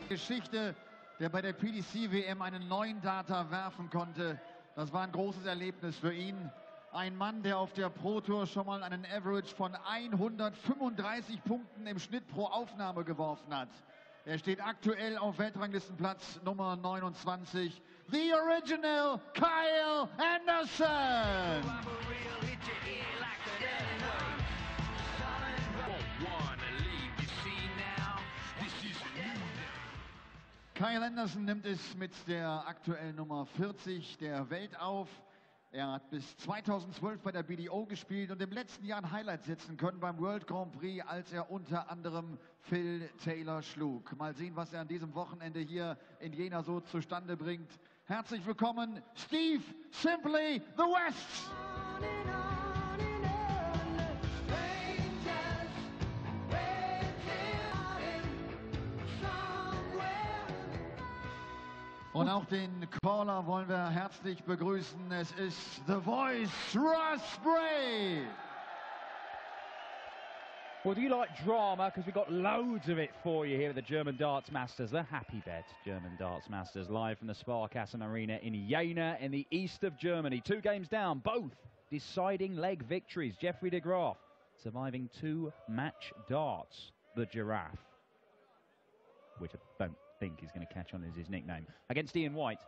Geschichte, der bei der PDC-WM einen neuen Data werfen konnte. Das war ein großes Erlebnis für ihn. Ein Mann, der auf der Pro Tour schon mal einen Average von 135 Punkten im Schnitt pro Aufnahme geworfen hat. Er steht aktuell auf Weltranglistenplatz Nummer 29. The Original K.Anderson! K.Anderson nimmt es mit der aktuellen Nummer 40 der Welt auf. Er hat bis 2012 bei der BDO gespielt und im letzten Jahr ein Highlight setzen können beim World Grand Prix, als er unter anderem Phil Taylor schlug. Mal sehen, was er an diesem Wochenende hier in Jena so zustande bringt. Herzlich willkommen, Steve Simply the West! Und auch den Caller wollen wir herzlich begrüßen. Es ist The Voice, Russ Bray. Well, do you like drama? Because we've got loads of it for you here at the German Darts Masters, the Happy Bet German Darts Masters, live from the Sparkassen Arena in Jena in the east of Germany. 2 games down, both deciding leg victories. Jeffrey de Graaf surviving 2 match darts, the Giraffe, which I don't think he's going to catch on as his nickname, against Ian White.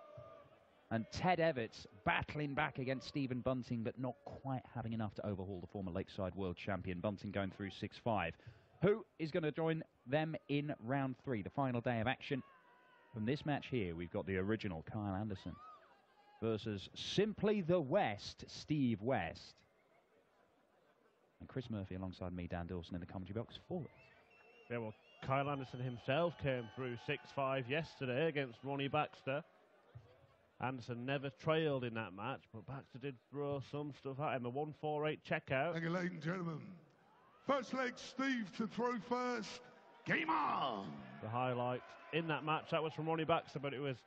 And Ted Everts battling back against Stephen Bunting, but not quite having enough to overhaul the former Lakeside World Champion. Bunting going through 6-5. Who is going to join them in round 3, the final day of action? From this match here, we've got the original K.Anderson versus Simply the West, Steve West. And Chris Murphy alongside me, Dan Dawson, in the commentary box for it. Yeah, well, K.Anderson himself came through 6-5 yesterday against Ronnie Baxter. Anderson never trailed in that match, but Baxter did throw some stuff at him. A 1-4-8 checkout. Thank you, ladies and gentlemen. First leg, Steve to throw first. Game on! The highlight in that match, that was from Ronnie Baxter, but it was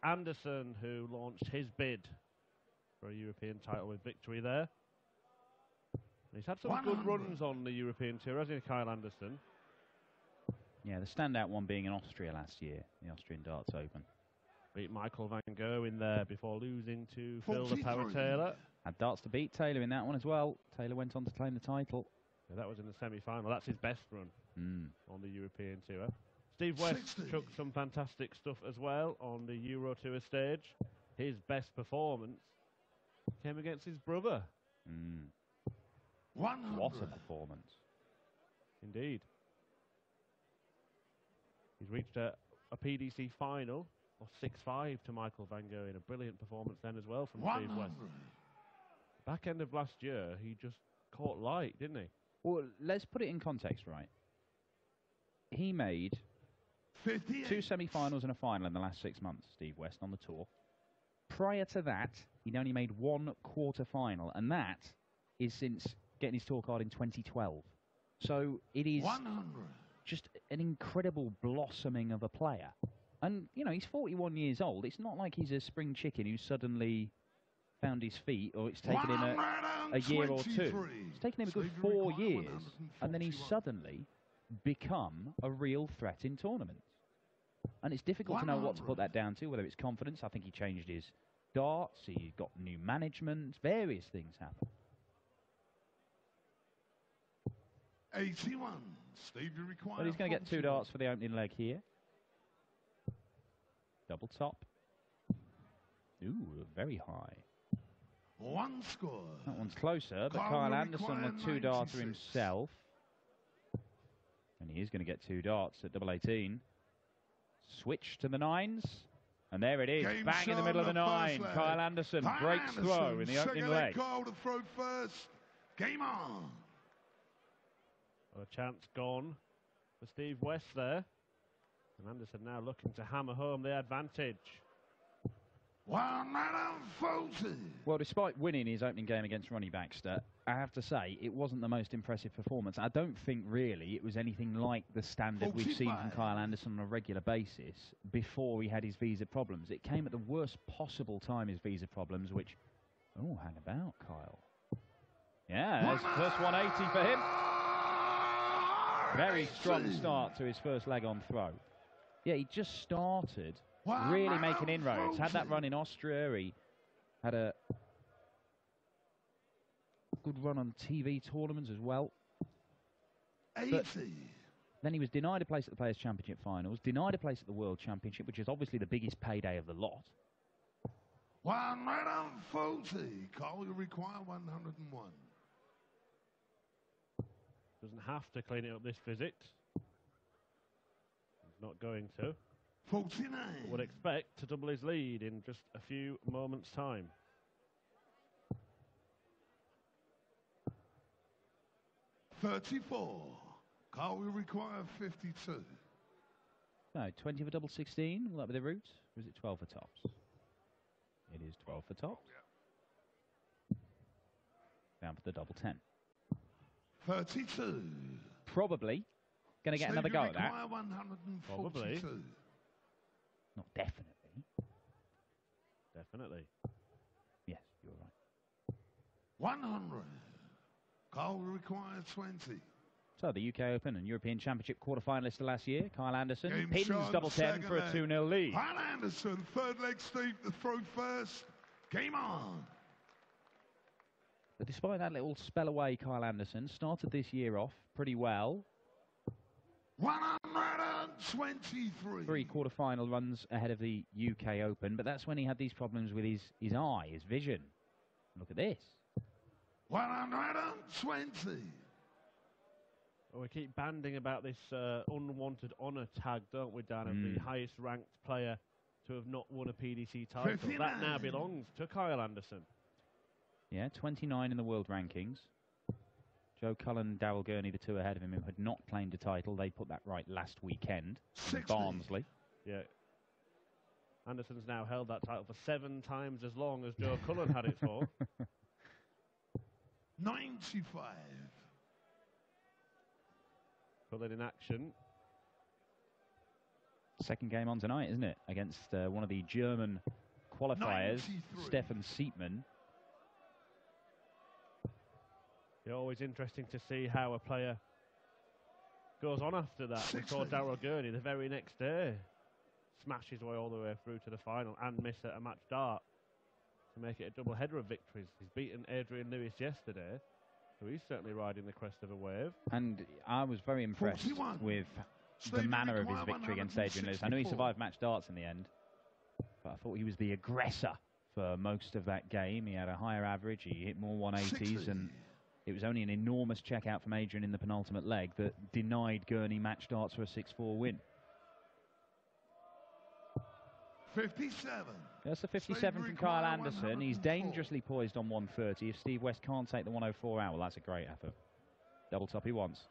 Anderson who launched his bid for a European title with victory there. He's had some good runs on the European tour, hasn't he, K.Anderson? Yeah, the standout one being in Austria last year, the Austrian Darts Open. Beat Michael van Gogh in there before losing to Phil the Power Taylor. Had darts to beat Taylor in that one as well. Taylor went on to claim the title. Yeah, that was in the semi-final. That's his best run on the European tour. Steve West took some fantastic stuff as well on the Euro Tour stage. His best performance came against his brother. What a performance. Indeed. He's reached a PDC final of 6-5 to Michael van Gogh in a brilliant performance then as well from Steve West. Back end of last year, he just caught light, didn't he? Well, let's put it in context, right? He made 2 semi-finals and a final in the last 6 months, Steve West, on the tour. Prior to that, he'd only made 1 quarter-final, and that is since getting his tour card in 2012. So it is just an incredible blossoming of a player. And, you know, he's 41 years old. It's not like he's a spring chicken who's suddenly found his feet, or it's taken him a year or 2. It's taken him a good 4 years, and then he's suddenly become a real threat in tournaments. And it's difficult to know what to put that down to, whether it's confidence. I think he changed his darts, he got new management, various things happened. 81. Steve, you require. But he's going to get 2 darts for the opening leg here. Double top. Ooh, very high. 1 score. That one's closer, but K.Anderson with 2 darter himself. And he is going to get 2 darts at double 18. Switch to the 9s. And there it is, bang in the middle of the 9. K.Anderson breaks throw in the opening leg. Goal to throw first. Game on. Well, a chance gone for Steve West there. And Anderson now looking to hammer home the advantage. Well, despite winning his opening game against Ronnie Baxter, I have to say it wasn't the most impressive performance. I don't think really it was anything like the standard we've seen from K.Anderson on a regular basis before he had his visa problems. It came at the worst possible time, his visa problems, which... Oh, hang about, Kyle. Yeah, there's first 180 for him. Very strong start to his first leg on throw. Yeah, he just started really making inroads. Had that run in Austria. He had a good run on TV tournaments as well. 80. But then he was denied a place at the Players' Championship finals, denied a place at the World Championship, which is obviously the biggest payday of the lot. 140. Call, you require 101. Doesn't have to clean it up this visit. He's not going to. 49. Would expect to double his lead in just a few moments' time. 34. Call, we require 52. No, 20 for double 16. Will that be the route? Or is it 12 for tops? It is 12 for tops. Down for the double 10. 32. Probably going to get another go at that. 142. Probably. Not definitely. Definitely. Yes, you're right. 100. Call, we require 20. So the UK Open and European Championship quarter-finalist last year, K.Anderson, Game pins shot, double 10 for a 2-0 lead. K.Anderson, third leg, Steve, to throw first. Game on. But despite that little spell away, K.Anderson started this year off pretty well. 123. 3 quarter-final runs ahead of the UK Open, but that's when he had these problems with his eye, his vision. Look at this. 120. Well, we keep banding about this unwanted honour tag, don't we, Dan, of the highest ranked player to have not won a PDC title. 59. That now belongs to K.Anderson. Yeah, 29 in the world rankings. Joe Cullen and Darrell Gurney, the two ahead of him, who had not claimed a title. They put that right last weekend in Barnsley. Yeah. Anderson's now held that title for 7 times as long as Joe Cullen had it for. 95. Cullen in action. Second game on tonight, isn't it? Against one of the German qualifiers, 93. Stefan Siepmann. It's always interesting to see how a player goes on after that. 60. We saw Darrell Gurney the very next day smash his way all the way through to the final and miss at a match dart to make it a double header of victories. He's beaten Adrian Lewis yesterday, so he's certainly riding the crest of a wave. And I was very impressed 41. with the manner of his victory against Adrian Lewis. I know he survived match darts in the end, but I thought he was the aggressor for most of that game. He had a higher average, he hit more 180s, 60. and it was only an enormous check out from Adrian in the penultimate leg that denied Gurney match darts for a 6-4 win. 57. That's the 57 from K.Anderson. He's dangerously poised on 130. If Steve West can't take the 104 out, well, that's a great effort. Double top he wants.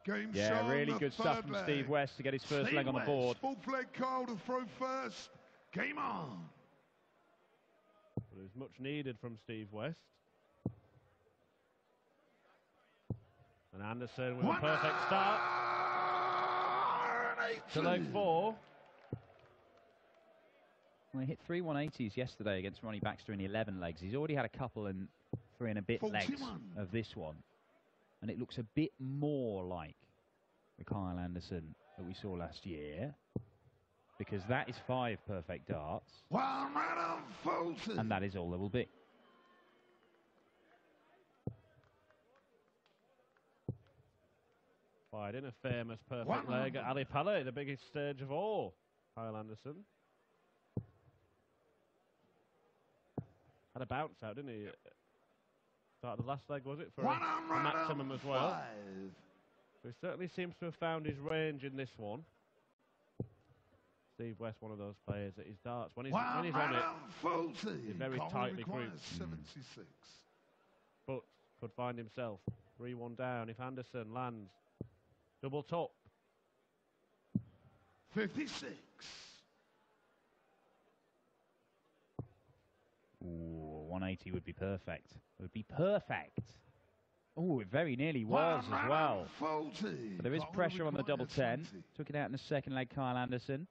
Game Yeah, shot, really the good stuff third from leg. Steve West to get his first Steve leg on the West, board. Fourth leg call to throw first. Game on. But it was much needed from Steve West. And Anderson with a perfect start to leg 4. Well, he hit 3 180s yesterday against Ronnie Baxter in 11 legs. He's already had a couple in 3 and a bit 41. legs of this one. And it looks a bit more like the K.Anderson that we saw last year, because that is 5 perfect darts. 140. And that is all there will be. Fired in a famous perfect 100. leg at Ali Palais, the biggest stage of all. K.Anderson had a bounce out, didn't he? Start of the last leg, was it? For a maximum as well. 105. So he certainly seems to have found his range in this one. Steve West, one of those players that his darts, when he's on it, 140. he's very Call tightly requires grouped. 76. But could find himself 3-1 down if Anderson lands. Double top. 56. Ooh, 180 would be perfect. It would be perfect. Oh, it very nearly was as well. 140. But there is Call pressure on the double requires 10. 20. Took it out in the second leg, K.Anderson.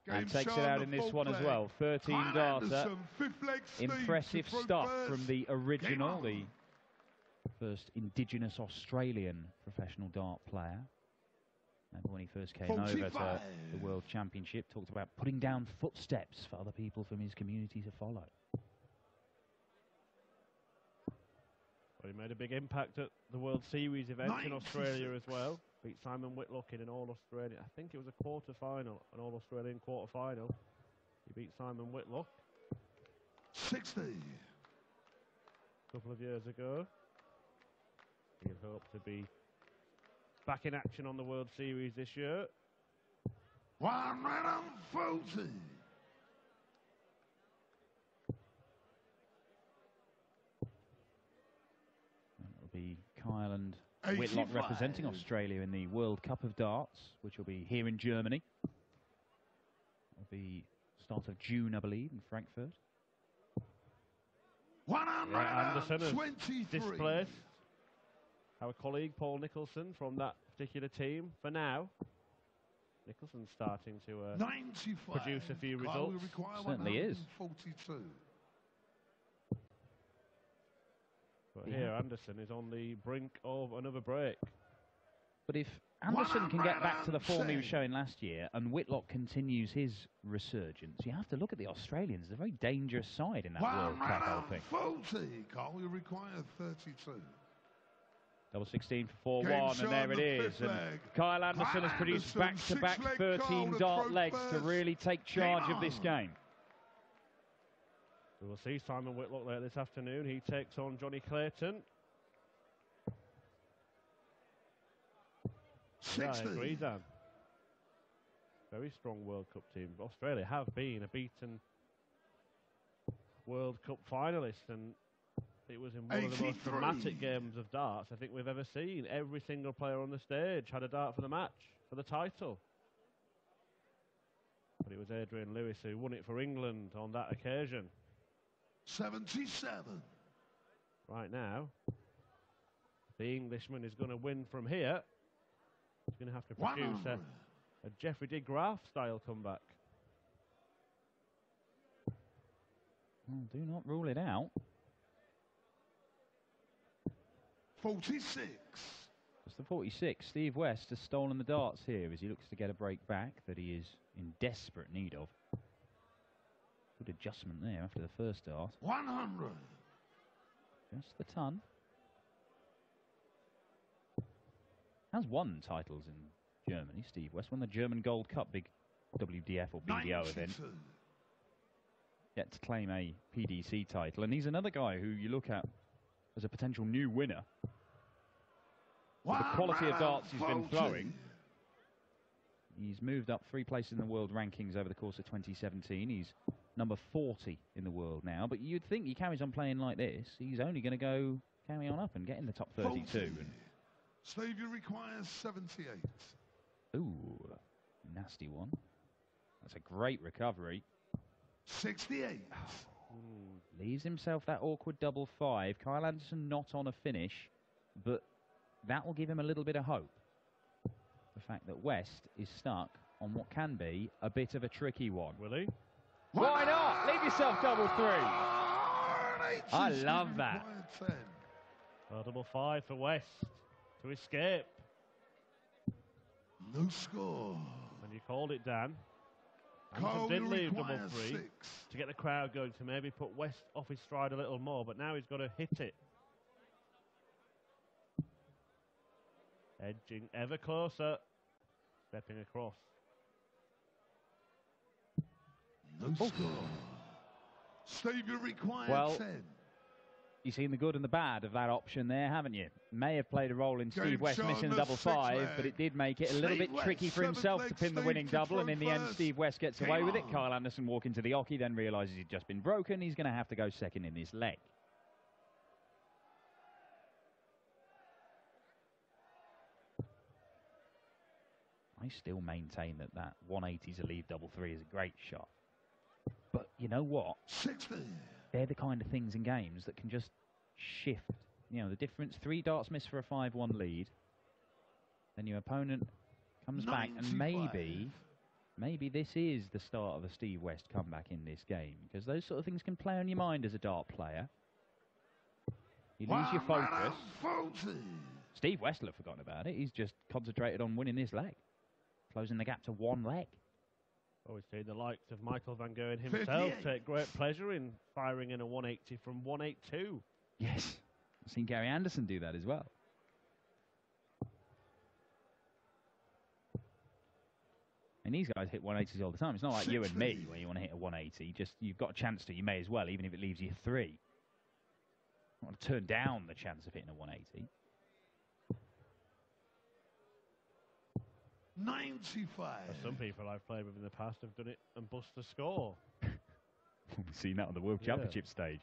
Game And takes it shot, out the in this fourth one as leg. well. 13 darter. K.Anderson, fifth leg, Steve, Impressive to throw stuff first. from the original, on. the first indigenous Australian professional dart player. Remember when he first came over to the World Championship, talked about putting down footsteps for other people from his community to follow. Well, he made a big impact at the World Series event in Australia as well. Beat Simon Whitlock in an All-Australian, I think it was a quarter-final, an All-Australian quarter-final. He beat Simon Whitlock 60. A couple of years ago. He'll hope to be back in action on the World Series this year. 140. It'll be Kyle and Whitlock representing Australia in the World Cup of Darts, which will be here in Germany. It'll be start of June, I believe, in Frankfurt. Anderson has displaced our colleague Paul Nicholson from that particular team for now. Nicholson's starting to produce a few results. Certainly is. 42. But here Anderson is on the brink of another break. But if Anderson can get back to the form he was showing last year and Whitlock continues his resurgence, you have to look at the Australians. They're a very dangerous side in that World Cup, I think. 40. Carl, you require 32. Double 16 for 4-1, and there it is. And Kyle Anderson has produced back-to-back 13 dart legs to really take charge of this game. We will see Simon Whitlock later this afternoon. He takes on Johnny Clayton. 60. Yeah, I agree, Dan. Very strong World Cup team. Australia have been a beaten World Cup finalist, and it was in one of the most dramatic games of darts I think we've ever seen. Every single player on the stage had a dart for the match, for the title. But it was Adrian Lewis who won it for England on that occasion. 77. Right now, the Englishman is going to win from here. He's going to have to produce a Jeffrey de Graaf style comeback. Well, do not rule it out. 46. It's the 46. Steve West has stolen the darts here as he looks to get a break back that he is in desperate need of. Good adjustment there after the first dart. 100. Just the ton. Has won titles in Germany, Steve West. Won the German Gold Cup, big WDF or BDO event. Yet to claim a PDC title. And he's another guy who you look at as a potential new winner. With the quality of darts he's been throwing. He's moved up 3 places in the world rankings over the course of 2017. He's number 40 in the world now. But you'd think he carries on playing like this, he's only going to go carry on up and get in the top 32. And Steve, you require 78. ooh, nasty one. That's a great recovery. 68. Leaves himself that awkward double 5. Kyle Anderson not on a finish, but that will give him a little bit of hope. The fact that West is stuck on what can be a bit of a tricky one. Will he? Why not? Leave yourself double 3. I love that. Double 5 for West to escape. No score. And you called it, Dan. Carl, Anderson did leave double 3 6. to get the crowd going, to maybe put West off his stride a little more, but now he's got to hit it. Edging ever closer, stepping across. No score. Steve, you require 10. You've seen the good and the bad of that option there, haven't you? May have played a role in Steve West missing the double 5, but it did make it a little bit tricky for himself to pin the winning double, and in the end, Steve West gets away with it. Kyle Anderson walking to the oche, then realises he'd just been broken. He's going to have to go second in this leg. I still maintain that 180 to leave double 3 is a great shot. But you know what? 60. They're the kind of things in games that can just shift. You know, the difference, 3 darts missed for a 5-1 lead. Then your opponent comes back, and maybe this is the start of a Steve West comeback in this game, because those sort of things can play on your mind as a dart player. You lose your focus. Steve West will have forgotten about it. He's just concentrated on winning this leg. closing the gap to one leg. Oh, we've seen the likes of Michael Van Gerwen himself 58. take great pleasure in firing in a 180 from 182. Yes, I've seen K.Anderson do that as well. And these guys hit 180s all the time. It's not like you and me where you want to hit a 180. Just you've got a chance to. You may as well, even if it leaves you 3. You want to turn down the chance of hitting a 180. 95. Some people I've played with in the past have done it and bust the score. We've seen that on the World Championship stage.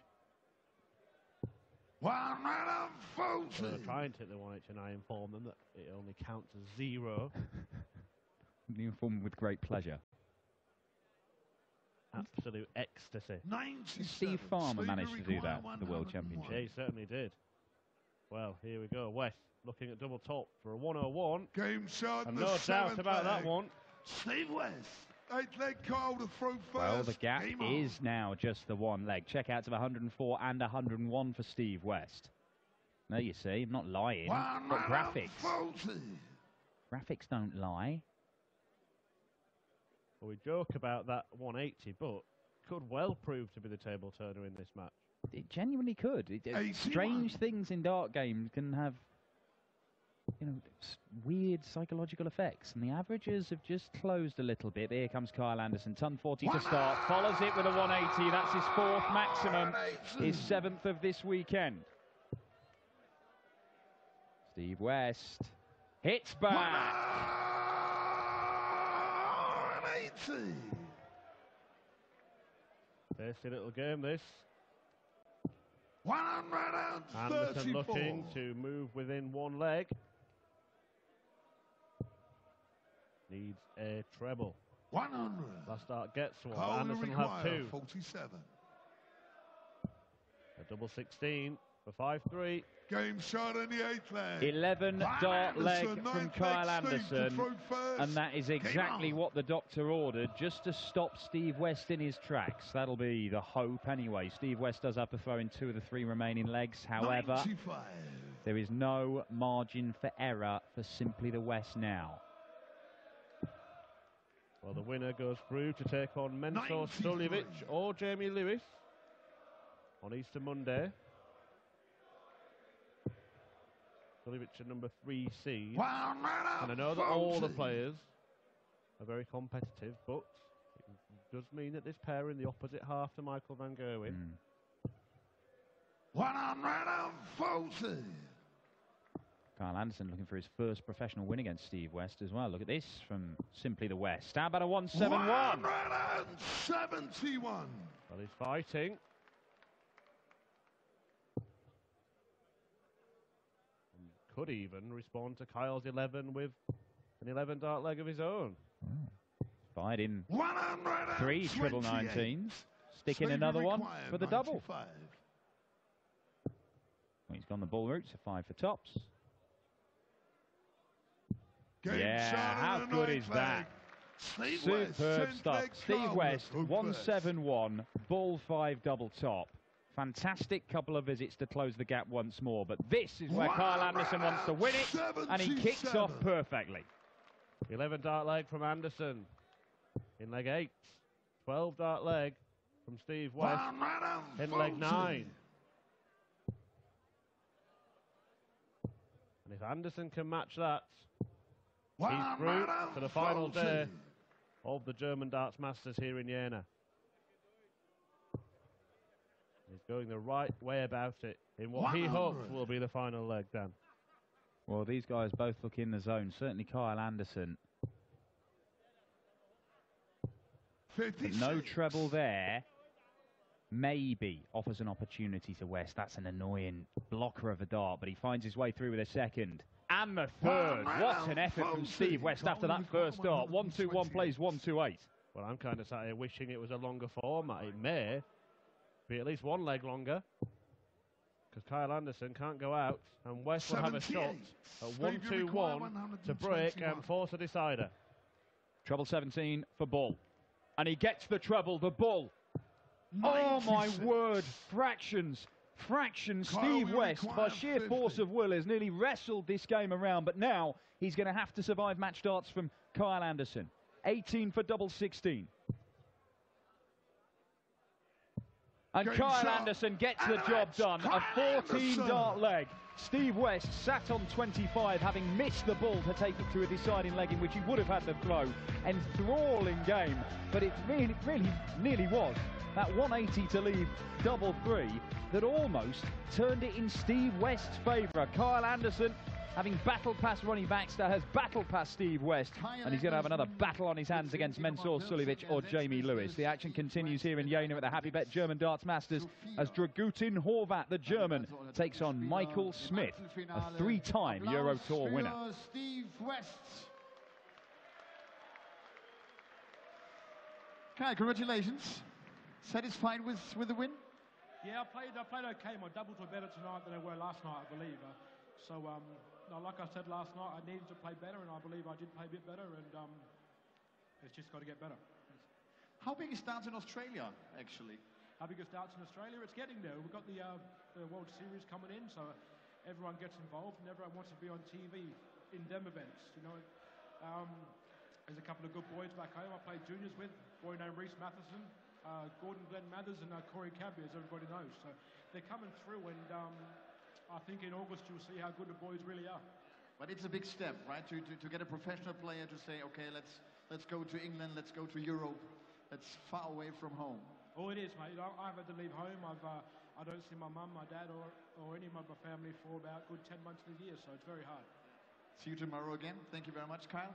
140. So they're trying to hit the 180 and I inform them that it only counts as 0. You inform with great pleasure. Absolute ecstasy. 97. Steve Farmer managed to do that at the World Championship. Yeah, he certainly did. Well, here we go. West looking at double top for a 101. Game shot. And no doubt about that one. Steve West. 8 leg Kyle to throw first. Well, the gap Game is on. now just the one leg. Checkouts of 104 and 101 for Steve West. There you see, I'm not lying. Got graphics. 140. Graphics don't lie. Well, we joke about that 180, but could well prove to be the table turner in this match. It genuinely could. Strange things in dart games can have, you know, weird psychological effects. And the averages have just closed a little bit. Here comes K.Anderson. Ton 40 to start. Follows it with a 180. That's his 4th maximum. His 7th of this weekend. Steve West hits back. 180. Tasty little game, this. 134. Anderson looking to move within one leg. Needs a treble. 100. Last start gets one. Kyle Anderson will have 2. 47. A double 16 for 5-3. Game shot in the 8th leg. 11 dart leg from K.Anderson. First. And that is exactly what the doctor ordered, just to stop Steve West in his tracks. That'll be the hope anyway. Steve West does have to throw in 2 of the 3 remaining legs. However, 95. there is no margin for error for Simply the West now. Well, the winner goes through to take on Mensur 93. Suljevic or Jamie Lewis on Easter Monday. Suljevic at number 3 seed. And I know that all the players are very competitive, but it does mean that this pair are in the opposite half to Michael Van Gerwen. 140. K.Anderson looking for his first professional win against Steve West as well. Look at this from Simply the West. How about a 171? 171. Well, he's fighting. And could even respond to Kyle's 11 with an 11 dart leg of his own. Fired in 3 triple 19s. Stick in another one for the double. Well, he's gone the ball route, so 5 for tops. Yeah, how good is that? Superb stuff. Steve West, 171, ball 5 double top. Fantastic couple of visits to close the gap once more, but this is where K.Anderson wants to win it, and he kicks off perfectly. 11 dart leg from Anderson in leg 8. 12 dart leg from Steve West in leg 9. And if Anderson can match that, he's through to the final day of the German Darts Masters here in Jena. He's going the right way about it in what he hopes will be the final leg, Dan. Well, these guys both look in the zone. Certainly K.Anderson. But no treble there. Maybe offers an opportunity to West. That's an annoying blocker of a dart, but he finds his way through with a second. And the third. What an effort from Steve West after that first dart. 1-2-1 plays 1-2-8. Well, I'm kind of sat here wishing it was a longer format. It may be at least one leg longer, because K.Anderson can't go out, and West will have a shot at 1-2-1 to break and force a decider. Treble 17 for Bull. And he gets the treble, the Bull. Oh my word, fractions. fraction, Kyle, Steve we West, by require sheer 50. force of will, has nearly wrestled this game around, but now he's going to have to survive match darts from Kyle Anderson. 18 for double 16. And Game Kyle shot. Anderson gets And the job it's done. Kyle A 14-dart Anderson. leg. Steve West sat on 25, having missed the ball to take it to a deciding leg in which he would have had the throw. Enthralling game, but it really nearly was. That 180 to leave double three that almost turned it in Steve West's favour. Kyle Anderson, having battled past Ronnie Baxter, has battled past Steve West, and he's going to have another battle on his hands against Mensur Suljovic or Jamie Lewis. The action continues here in Jena at the Happy Bet German Darts Masters as Dragutin Horvat, the German, takes on Michael Smith, a three-time Euro Tour winner. Steve West. Kyle, congratulations. Satisfied with the win? Yeah, I played okay. My doubles were better tonight than they were last night, I believe. No, like I said last night, I needed to play better, and I believe I did play a bit better, and it's just got to get better. How big is darts in Australia, actually? How big is darts in Australia? It's getting there. We've got the World Series coming in, so everyone gets involved, and everyone wants to be on TV in them events. You know, there's a couple of good boys back home I played juniors with, a boy named Reese Matheson, Gordon Glenn Mathers, and Corey Cabby, as everybody knows. So they're coming through, and I think in August you'll see how good the boys really are. But it's a big step, right? To get a professional player to say, okay, let's go to England, let's go to Europe. That's far away from home. Oh, it is, mate. I've had to leave home. I don't see my mum, my dad, or any of my family for about a good 10 months of the year, so it's very hard. See you tomorrow again. Thank you very much, Kyle.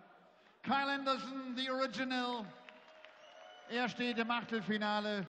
Kyle Anderson, the original. Er steht im Achtelfinale.